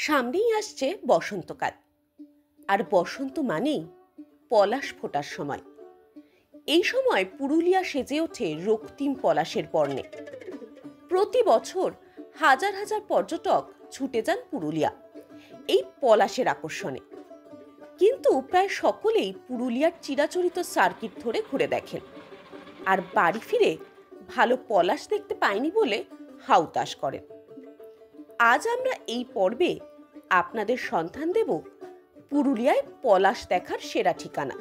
সামনেই আসছে বসন্তকাল, আর বসন্ত মানেই পলাশ ফোটার সময়। এই সময় পুরুলিয়া সেজে ওঠে রক্তিম পলাশের বর্ণে। প্রতি বছর হাজার হাজার পর্যটক ছুটে যান পুরুলিয়া এই পলাশের আকর্ষণে। কিন্তু প্রায় সকলেই পুরুলিয়ার চিরাচরিত সার্কিট ধরে ঘুরে দেখেন, আর বাড়ি ফিরে ভালো পলাশ দেখতে পায়নি বলে হাউতাশ করেন। আজ আমরা এই পর্বে আপনাদের সন্ধান দেব পুরুলিয়ায় পলাশ দেখার সেরা ঠিকানা।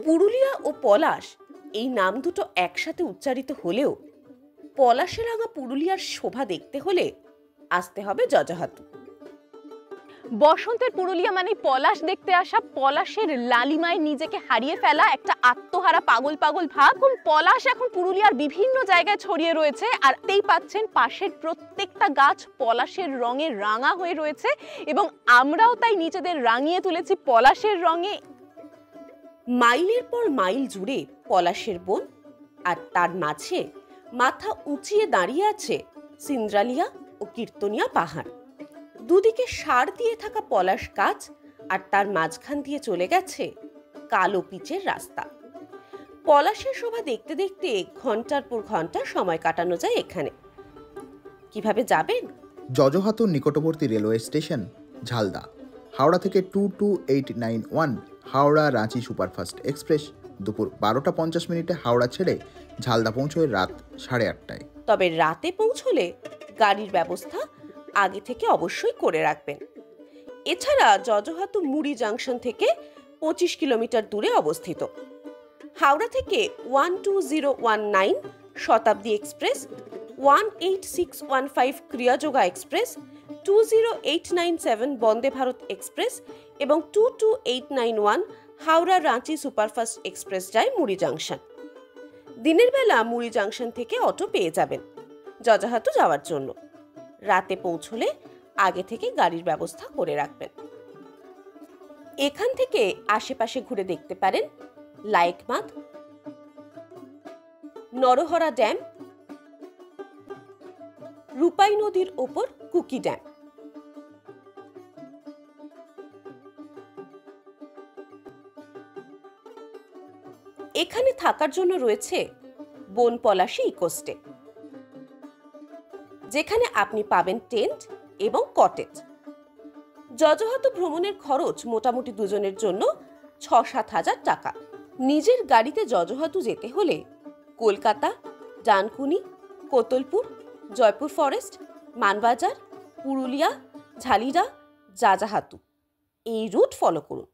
পুরুলিয়া ও পলাশ এই নাম দুটো একসাথে উচ্চারিত হলেও পলাশে রাঙা পুরুলিয়ার শোভা দেখতে হলে আসতে হবে জজহাতু। বসন্তের পুরুলিয়া মানে পলাশ দেখতে আসা, পলাশের লালিমায় নিজেকে হারিয়ে ফেলা, একটা আত্মহারা পাগল পাগল ভাব। পলাশ এখন পুরুলিয়ার বিভিন্ন জায়গায় ছড়িয়ে রয়েছে, আর তেই পাচ্ছেন পাশের প্রত্যেকটা গাছ পলাশের রঙে রাঙা হয়ে রয়েছে, এবং আমরাও তাই নিজেদের রাঙিয়ে তুলেছি পলাশের রঙে। মাইলের পর মাইল জুড়ে পলাশের বন, আর তার মাঝে মাথা উঁচিয়ে দাঁড়িয়ে আছে সিন্দ্রালিয়া ও কীর্তনিয়া পাহাড়। দুদিকে সার দিয়ে থাকা পলাশ গাছ, আর তার মাঝখান দিয়ে চলে গেছে কালো পিচের রাস্তা। পলাশের শোভা দেখতে দেখতে ঘন্টার পর ঘন্টা সময় কাটানো যায় এখানে। কিভাবে যাবেন? জজহাতুর নিকটবর্তী রেলওয়ে স্টেশন ঝালদা। হাওড়া থেকে 22891 হাওড়া রাঁচি সুপারফাস্ট এক্সপ্রেস দুপুর 12টা 50 মিনিটে হাওড়া ছেড়ে ঝালদা পৌঁছয় রাত 8:30টায়। তবে রাতে পৌঁছলে গাড়ির ব্যবস্থা আগে থেকে অবশ্যই করে রাখবেন। এছাড়া জজহাতু মুড়ি জাংশন থেকে 25 কিলোমিটার দূরে অবস্থিত। হাওড়া থেকে 12019 শতাব্দী express, 18615 ক্রিয়াযোগা express, 20897 Vande Bharat express এবং 22891 হাওড়া রাঁচি সুপারফাস্ট এক্সপ্রেস যায় মুড়ি জাংশন। দিনের বেলা মুড়ি জাংশন থেকে অটো পেয়ে যাবেন জজহাতু যাওয়ার জন্য। রাতে পৌঁছলে আগে থেকে গাড়ির ব্যবস্থা করে রাখবেন। এখান থেকে আশেপাশে ঘুরে দেখতে পারেন লাইকমাদ, নরহরা ড্যাম, রূপাই নদীর ওপর কুকি ড্যাম। এখানে থাকার জন্য রয়েছে বনপলাশী ইকোস্টে, যেখানে আপনি পাবেন টেন্ট এবং কটেজ। জজহাতু ভ্রমণের খরচ মোটামুটি দুজনের জন্য 6-7 হাজার টাকা। নিজের গাড়িতে জজহাতু যেতে হলে কলকাতা, ডানকুনি, কোতলপুর, জয়পুর ফরেস্ট, মানবাজার, পুরুলিয়া, ঝালিরা, জাজাহাতু এই রুট ফলো করুন।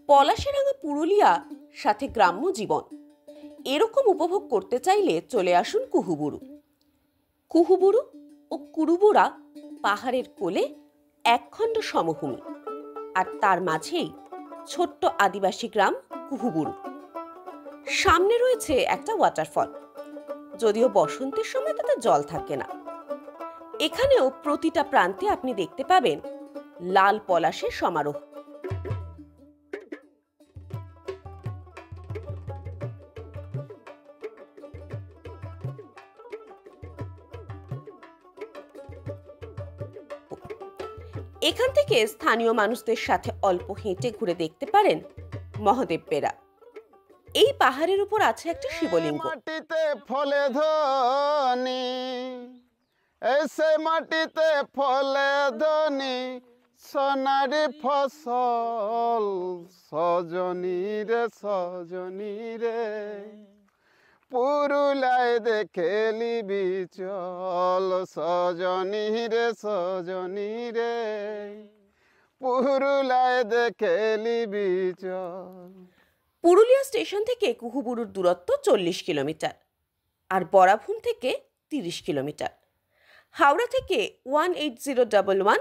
পলাশে রাঙা পুরুলিয়া সাথে গ্রাম্য জীবন এরকম উপভোগ করতে চাইলে চলে আসুন কুহুবুরু। কুহুবুরু ও কুরুবুরা পাহাড়ের কোলে একখণ্ড সমভূমি, আর তার মাঝেই ছোট্ট আদিবাসী গ্রাম কুহুবুরু। সামনে রয়েছে একটা ওয়াটারফল, যদিও বসন্তের সময় তাতে জল থাকে না। এখানেও প্রতিটা প্রান্তে আপনি দেখতে পাবেন লাল পলাশের সমারোহ। এখান থেকে স্থানীয় মানুষদের সাথে অল্প হেঁটে ঘুরে দেখতে পারেন মহাদেব বেড়া। এই পাহাড়ের উপর আছে একটা শিবলিঙ্গ। মাটিতে ফলে ধনি, এসে মাটিতে ফলে ধনি, সোনারি ফসল সজনী রে সজনী রে, পুরুলাই দেখেলি বিচল সজনী রে সজনী রে, পুরুলাই দেখেলি বিচল। পুরুলিয়া স্টেশন থেকে কুহুবুরুর দূরত্ব 40 কিলোমিটার, আর বরাভূম থেকে 30 কিলোমিটার। হাওড়া থেকে 18011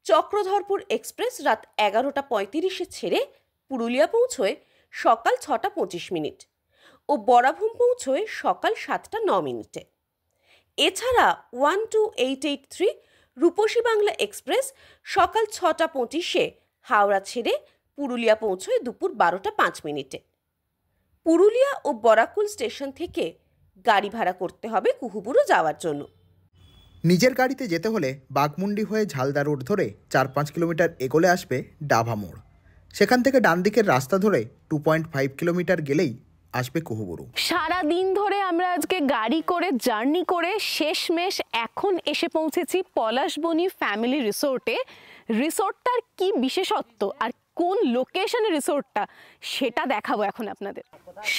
চক্রধরপুর এক্সপ্রেস রাত 11টা 35-এ ছেড়ে পুরুলিয়া পৌঁছয় সকাল 6টা 25 মিনিট ও বরাভূম পৌঁছয় সকাল 7টা 9 মিনিটে। এছাড়া 12883 রূপসী বাংলা এক্সপ্রেস সকাল 6টা 25-এ হাওড়া ছেড়ে পুরুলিয়া পৌঁছয় দুপুর 12টা 5 মিনিটে। পুরুলিয়া ও বরাকুল স্টেশন থেকে গাড়ি ভাড়া করতে হবে কুহুবুরু যাওয়ার জন্য। নিজের গাড়িতে যেতে হলে বাঘমুন্ডি হয়ে ঝালদা রোড ধরে 4-5 কিলোমিটার এগোলে আসবে ডাভা মোড়। সেখান থেকে ডান দিকের রাস্তা ধরে 2.5 কিলোমিটার গেলেই আসবে কুহুবুরু। সারা দিন ধরে আমরা আজকে গাড়ি করে জার্নি করে শেষমেশ এখন এসে পৌঁছেছি পলাশবনি ফ্যামিলি রিসোর্টে। রিসোর্টটার কি বিশেষত্ব আর কোন লোকেশনে রিসোর্টটা সেটা দেখাবো এখন আপনাদের।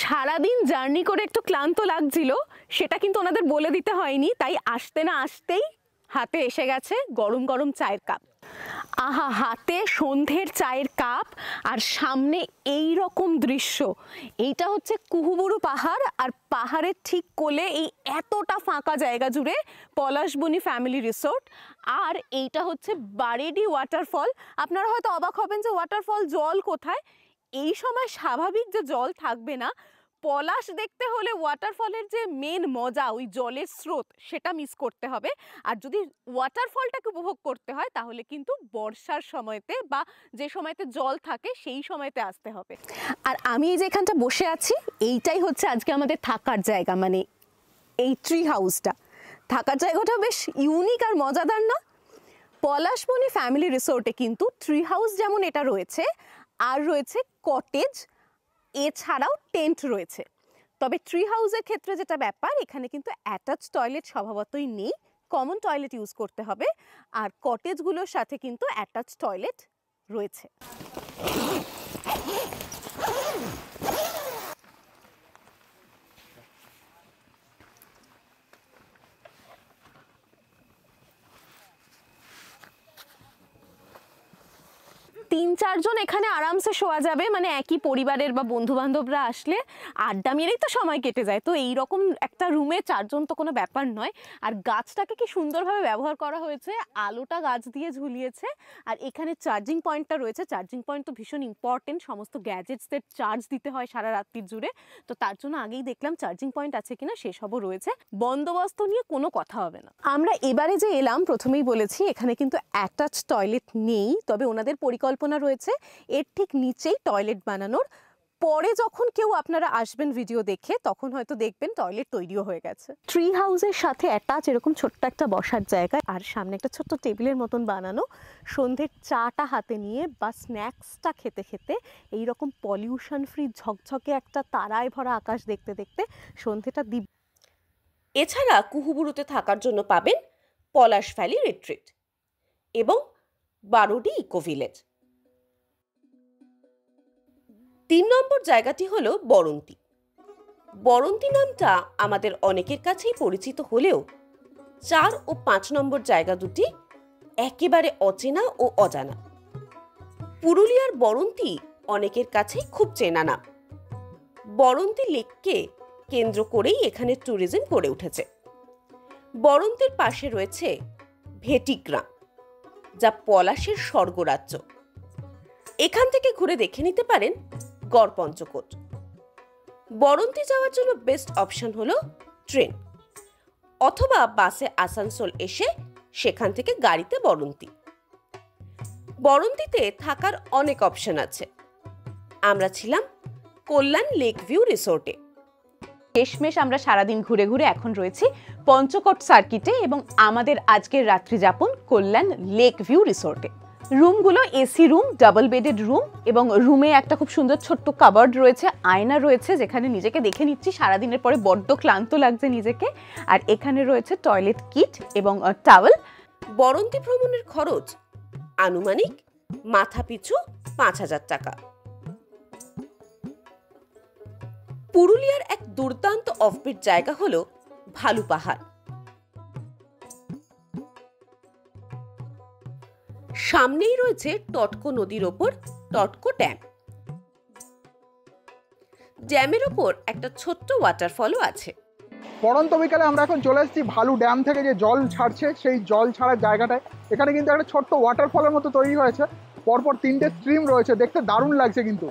সারাদিন জার্নি করে একটু ক্লান্ত লাগছিল, সেটা কিন্তু ওনাদের বলে দিতে হয়নি, তাই আসতে না আসতেই হাতে এসে গেছে গরম গরম চায়ের কাপ। আহা, হাতে সন্ধ্যের চায়ের কাপ আর সামনে এই রকম দৃশ্য। এইটা হচ্ছে কুহুবুরু পাহাড়, আর পাহাড়ের ঠিক কোলে এই এতটা ফাঁকা জায়গা জুড়ে পলাশবনি ফ্যামিলি রিসোর্ট। আর এইটা হচ্ছে বারেডি ওয়াটারফল। আপনারা হয়তো অবাক হবেন যে ওয়াটারফল জল কোথায়। এই সময় স্বাভাবিক যে জল থাকবে না, পলাশ দেখতে হলে ওয়াটারফলের যে মেন মজা, ওই জলের স্রোত, সেটা মিস করতে হবে। আর যদি ওয়াটারফলটাকে উপভোগ করতে হয় তাহলে কিন্তু বর্ষার সময়তে বা যে সময়তে জল থাকে সেই সময়তে আসতে হবে। আর আমি এই যে এখানটা বসে আছি, এইটাই হচ্ছে আজকে আমাদের থাকার জায়গা, মানে এই ট্রি হাউসটা। থাকার জায়গাটা বেশ ইউনিক আর মজাদার না? পলাশবনি ফ্যামিলি রিসোর্টে কিন্তু ট্রি হাউস যেমন এটা রয়েছে, আর রয়েছে কটেজ, এছাড়াও টেন্ট রয়েছে। তবে ট্রি হাউসের ক্ষেত্রে যেটা ব্যাপার, এখানে কিন্তু অ্যাটাচ টয়লেট স্বভাবতই নেই, কমন টয়লেট ইউজ করতে হবে। আর কটেজগুলোর সাথে কিন্তু অ্যাটাচ টয়লেট রয়েছে। তিন চারজন এখানে আরামসে শোয়া যাবে, মানে একই পরিবারের বা বন্ধু বান্ধবরা আসলে আড্ডা মেরেই তো সময় কেটে যায়। তো এই রকম একটা রুমে চারজন তো কোনো ব্যাপার নয়। আর গাছটাকে কি সুন্দরভাবে ব্যবহার করা হয়েছে, আলোটা গাছ দিয়ে ঝুলিয়েছে। আর এখানে চার্জিং পয়েন্টটা রয়েছে। চার্জিং পয়েন্ট তো ভীষণ ইম্পর্টেন্ট, সমস্ত গ্যাজেটসদের চার্জ দিতে হয় সারা রাত্রির জুড়ে। তো তার জন্য আগেই দেখলাম চার্জিং পয়েন্ট আছে কিনা, সেসবও রয়েছে। বন্দোবস্ত নিয়ে কোনো কথা হবে না। আমরা এবারে যে এলাম, প্রথমেই বলেছি এখানে কিন্তু অ্যাটাচ টয়লেট নেই, তবে ওনাদের পরিকল্পনা রয়েছে এর ঠিক নিচেই টয়লেট বানানোর। পরে যখন কেউ আপনারা আসবেন ভিডিও দেখে, তখন হয়তো দেখবেন টয়লেট তৈরিও হয়ে গেছে। ট্রি হাউসের সাথে অ্যাটাচ এরকম ছোট্ট একটা বসার জায়গা, আর সামনে একটা ছোট্ট টেবিলের মতন বানানো। সন্ধ্যের চাটা হাতে নিয়ে বা স্ন্যাক্সটা খেতে খেতে এইরকম পলিউশন ফ্রি ঝকঝকে একটা তারায় ভরা আকাশ দেখতে দেখতে সন্ধ্যেটা দিব্য। এছাড়া কুহুবুরুতে থাকার জন্য পাবেন পলাশ ভ্যালি রিট্রিট এবং বারোডি ইকো ভিলেজ। 3 নম্বর জায়গাটি হলো বরন্তি। বরন্তি নামটা আমাদের অনেকের কাছেই পরিচিত হলেও 4 ও 5 নম্বর জায়গা দুটি একেবারে অচেনা ও অজানা। পুরুলিয়ার বরন্তি অনেকের কাছেই খুব চেনা নাম। বরন্তি লেককে কেন্দ্র করেই এখানে ট্যুরিজম গড়ে উঠেছে। বরন্তির পাশে রয়েছে ভেটিগ্রাম, যা পলাশের স্বর্গরাজ্য। এখান থেকে ঘুরে দেখে নিতে পারেন গড়পঞ্চকোট। বরন্তি যাওয়ার জন্য বেস্ট অপশন হলো ট্রেন অথবা বাসে আসানসোল এসে সেখান থেকে গাড়িতে বরন্তি। বরন্তিতে থাকার অনেক অপশন আছে। আমরা ছিলাম কল্যাণ লেক ভিউ রিসোর্টে। শেষমেশ আমরা সারাদিন ঘুরে ঘুরে এখন রয়েছি পঞ্চকোট সার্কিটে, এবং আমাদের আজকের রাত্রি যাপন কল্যাণ লেক ভিউ রিসোর্টে। রুমগুলো AC room, double bedded room, এবং রুমে একটা খুব সুন্দর ছোট্ট কাবার্ড রয়েছে, আয়না রয়েছে যেখানে নিজেকে দেখে নিচ্ছি। সারাদিনের পরে বড্ড ক্লান্ত লাগছে নিজেকে। আর এখানে রয়েছে টয়লেট কিট এবং টাওয়েল। বরন্তি ভ্রমণের খরচ আনুমানিক মাথাপিছু 5,000 টাকা। পুরুলিয়ার এক দুর্দান্ত অফবিট জায়গা হলো ভালু পাহাড়। সামনেই রয়েছে টটকো নদীর ওপর টটকো ড্যাম। ড্যামের ওপর একটা ছোট্ট ওয়াটারফলও আছে। পড়ন্ত বিকালে আমরা এখন চলে এসেছি ভালু ড্যাম থেকে যে জল ছাড়ছে সেই জল ছাড়ার জায়গাটায়। এখানে কিন্তু একটা ছোট্ট ওয়াটারফলের মতো তৈরি হয়েছে, পরপর 3টে স্ট্রিম রয়েছে, দেখতে দারুণ লাগছে। কিন্তু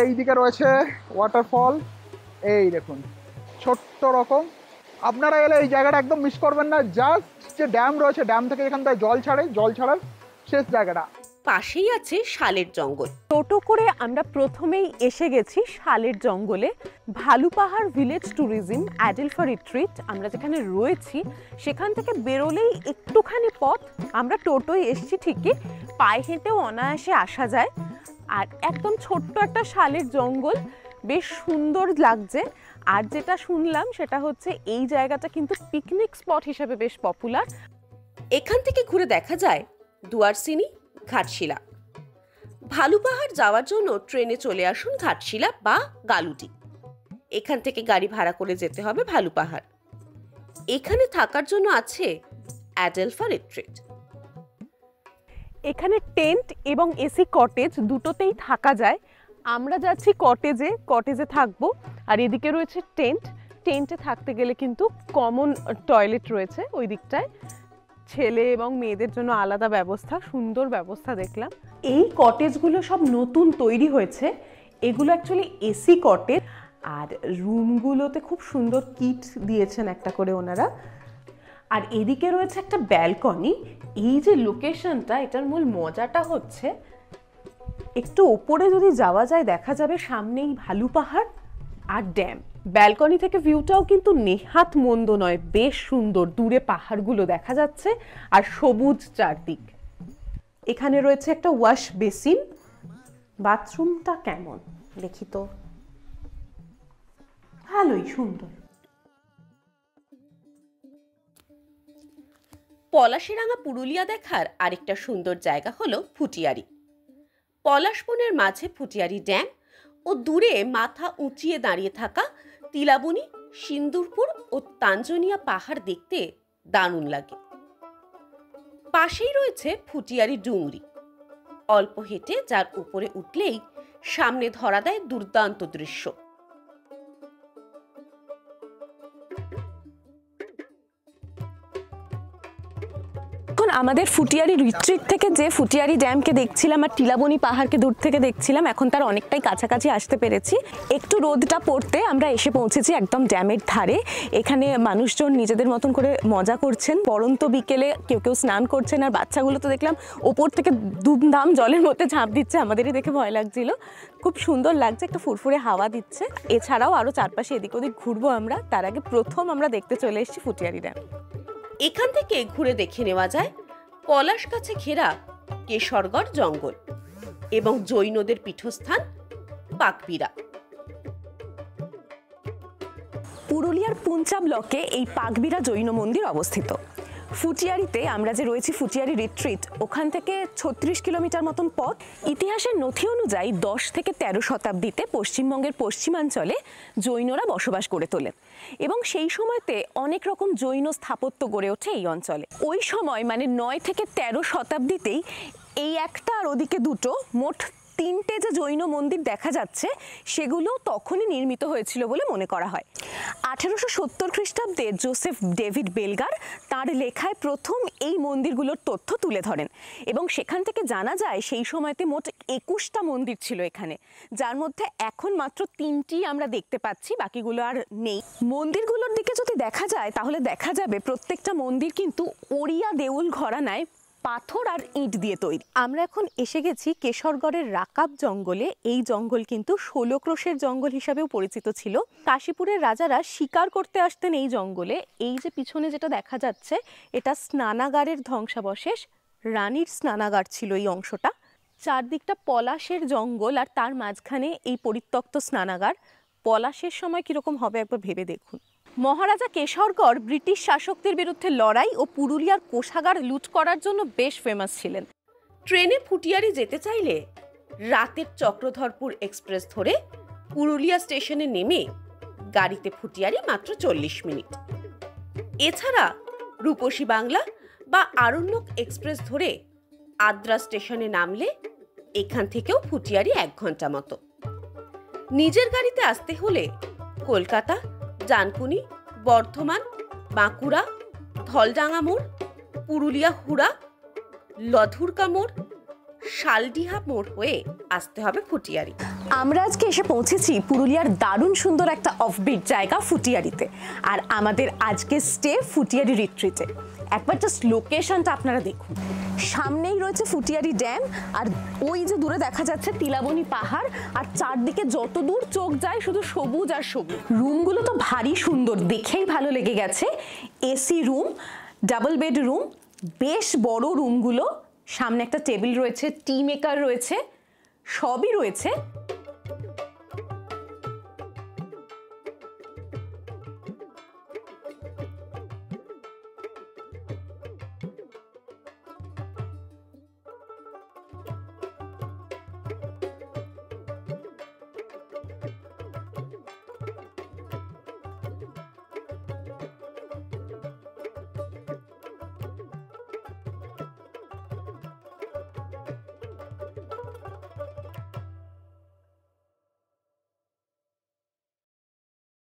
এইদিকে রয়েছে ওয়াটারফল, এই দেখুন ছোট্ট রকম। আপনারা এলে এই জায়গাটা একদম মিস করবেন না। জাস্ট যে ড্যাম রয়েছে, ড্যাম থেকে এখান থেকে জল ছাড়ে, জল ছাড়ার শেষ জায়গাটা। পাশেই আছে শালের জঙ্গল। টোটো করে আমরা প্রথমেই এসে গেছি শালের জঙ্গলে। ভালুপাহাড় ভিলেজ ট্যুরিজম অ্যাডেলফা রিট্রিট আমরা যেখানে রয়েছি সেখান থেকে বেরোলেই একটুখানি পথ। আমরা টোটোয় এসছি ঠিকই, পায়ে হেঁটেও অনায়াসে আসা যায়। আর একদম ছোট্ট একটা শালের জঙ্গল, বেশ সুন্দর লাগছে। আর যেটা শুনলাম সেটা হচ্ছে এই জায়গাটা কিন্তু পিকনিক স্পট হিসেবে বেশ পপুলার। এখান থেকে ঘুরে দেখা যায় দুয়ারসিনি, ঘাটশিলা। ভালুপাহাড় যাওয়ার জন্য ট্রেনে চলে আসুন ঘাটশিলা বা গালুটি। এখান থেকে গাড়ি ভাড়া করে যেতে হবে ভালুপাহাড়। এখানে থাকার জন্য আছে অ্যাডেলফা রিট্রিট। এখানে টেন্ট এবং এসি কটেজ দুটোতেই থাকা যায়। আমরা যাচ্ছি কটেজে, কটেজে থাকবো। আর এদিকে রয়েছে টেন্ট। টেন্টে থাকতে গেলে কিন্তু কমন টয়লেট রয়েছে ওই দিকটায়, ছেলে এবং মেয়েদের জন্য আলাদা ব্যবস্থা, সুন্দর ব্যবস্থা দেখলাম। এই কটেজগুলো সব নতুন তৈরি হয়েছে। এগুলো অ্যাকচুয়ালি এসি কটেজ। আর রুমগুলোতে খুব সুন্দর কিট দিয়েছেন একটা করে ওনারা। আর এদিকে রয়েছে একটা ব্যালকনি। এই যে লোকেশনটা, এটার মূল মজাটা হচ্ছে একটু ওপরে যদি যাওয়া যায় দেখা যাবে সামনেই ভালুপাহাড় আর ড্যাম। ব্যালকনি থেকে ভিউটাও কিন্তু নেহাত মন্দ নয়, বেশ সুন্দর। দূরে পাহাড়গুলো দেখা যাচ্ছে আর সবুজ চারদিক। এখানে রয়েছে একটা ওয়াশ বেসিন। বাথরুমটা কেমন দেখি তো, ভালোই সুন্দর। পলাশিরাঙ্গা পুরুলিয়া দেখার আরেকটা সুন্দর জায়গা হলো ফুটিয়ারি। পলাশবনের মাঝে ফুটিয়ারি ড্যাম ও দূরে মাথা উঁচিয়ে দাঁড়িয়ে থাকা তিলাবনী, সিন্দুরপুর ও তাঞ্জনিয়া পাহাড় দেখতে দারুণ লাগে। পাশেই রয়েছে ফুটিয়ারি ডুংরি, অল্প হেঁটে যার উপরে উঠলেই সামনে ধরা দেয় দুর্দান্ত দৃশ্য। আমাদের ফুটিয়ারি রিট্রিট থেকে যে ফুটিয়ারি ড্যামকে দেখছিলাম আর টিলাবনী পাহাড়কে দূর থেকে দেখছিলাম, এখন তার অনেকটাই কাছাকাছি আসতে পেরেছি। একটু রোদটা পড়তে আমরা এসে পৌঁছেছি একদম ড্যামের ধারে। এখানে মানুষজন নিজেদের মতন করে মজা করছেন। পরন্ত বিকেলে কেউ কেউ স্নান করছেন। আর বাচ্চাগুলো তো দেখলাম ওপর থেকে দুমদাম জলের মধ্যে ঝাঁপ দিচ্ছে, আমাদেরই দেখে ভয় লাগছিল। খুব সুন্দর লাগছে, একটা ফুরফুরে হাওয়া দিচ্ছে। এছাড়াও আরও চারপাশে এদিক ওদিক ঘুরবো আমরা। তার আগে প্রথম আমরা দেখতে চলে এসেছি ফুটিয়ারি ড্যাম। এখান থেকে ঘুরে দেখে নেওয়া যায় পলাশ গাছে ঘেরা কেশরগড় জঙ্গল এবং জৈনদের পীঠস্থান পাকবিরা। পুরুলিয়ার পুঞ্চা ব্লকে এই পাকবিরা জৈন মন্দির অবস্থিত। ফুটিয়ারিতে আমরা যে রয়েছি ফুটিয়ারি রিট্রিট, ওখান থেকে 36 কিলোমিটার মতন পথ। ইতিহাসের নথি অনুযায়ী 10 থেকে 13 শতাব্দীতে পশ্চিমবঙ্গের পশ্চিমাঞ্চলে জৈনরা বসবাস করে তোলে এবং সেই সময়তে অনেক রকম জৈন স্থাপত্য গড়ে ওঠে এই অঞ্চলে। ওই সময় মানে 9 থেকে 13 শতাব্দীতেই এই একটা আর ওদিকে দুটো, মোট 3টে যে জৈন মন্দির দেখা যাচ্ছে সেগুলো তখনই নির্মিত হয়েছিল বলে মনে করা হয়। 1870 খ্রিস্টাব্দে জোসেফ ডেভিড বেলগার তার লেখায় প্রথম এই মন্দিরগুলোর তথ্য তুলে ধরেন এবং সেখান থেকে জানা যায় সেই সময়তে মোট 21টা মন্দির ছিল এখানে, যার মধ্যে এখন মাত্র 3টি আমরা দেখতে পাচ্ছি, বাকিগুলো আর নেই। মন্দিরগুলোর দিকে যদি দেখা যায় তাহলে দেখা যাবে প্রত্যেকটা মন্দির কিন্তু ওড়িয়া দেউল ঘরানায় পাথর আর ইট দিয়ে তৈরি। আমরা এখন এসে গেছি কেশরগড়ের রাকাব জঙ্গলে। এই জঙ্গল কিন্তু 16 ক্রোশের জঙ্গল হিসাবেও পরিচিত ছিল। কাশীপুরের রাজারা শিকার করতে আসতেন এই জঙ্গলে। এই যে পিছনে যেটা দেখা যাচ্ছে এটা স্নানাগারের ধ্বংসাবশেষ, রানীর স্নানাগার ছিল এই অংশটা। চারদিকটা পলাশের জঙ্গল আর তার মাঝখানে এই পরিত্যক্ত স্নানাগার। পলাশের সময় কিরকম হবে একবার ভেবে দেখুন। মহারাজা কেশরগড় ব্রিটিশ শাসকদের বিরুদ্ধে লড়াই ও পুরুলিয়ার কোষাগার লুট করার জন্য বেশ ফেমাস ছিলেন। ট্রেনে ফুটিয়ারি যেতে চাইলে রাতের চক্রধরপুর এক্সপ্রেস ধরে পুরুলিয়া স্টেশনে নেমে গাড়িতে ফুটিয়ারি মাত্র 40 মিনিট। এছাড়া রূপসী বাংলা বা আরণ্যক এক্সপ্রেস ধরে আদ্রা স্টেশনে নামলে এখান থেকেও ফুটিয়ারি 1 ঘন্টা মতো। নিজের গাড়িতে আসতে হলে কলকাতা, জানকুনি, বর্ধমান, বাঁকুড়া, ধলডাঙ্গা মোড়, পুরুলিয়া হুড়া, লধুরকা মোড়, শালডিহা মোড় হয়ে আসতে হবে ফুটিয়ারি। আমরা আজকে এসে পৌঁছেছি পুরুলিয়ার দারুণ সুন্দর একটা অফবিট জায়গা ফুটিয়ারিতে। আর আমাদের আজকে স্টে ফুটিয়ারি রিট্রিটে। একবার জাস্ট লোকেশনটা আপনারা দেখুন। সামনেই রয়েছে ফুটিয়ারি ড্যাম, আর ওই যে দূরে দেখা যাচ্ছে তিলাবনী পাহাড়, আর চারদিকে যত দূর চোখ যায় শুধু সবুজ আর সবুজ। রুমগুলো তো ভারী সুন্দর, দেখেই ভালো লেগে গেছে। AC room, double bed room, বেশ বড় রুমগুলো। সামনে একটা টেবিল রয়েছে, টি মেকার রয়েছে, সবই রয়েছে।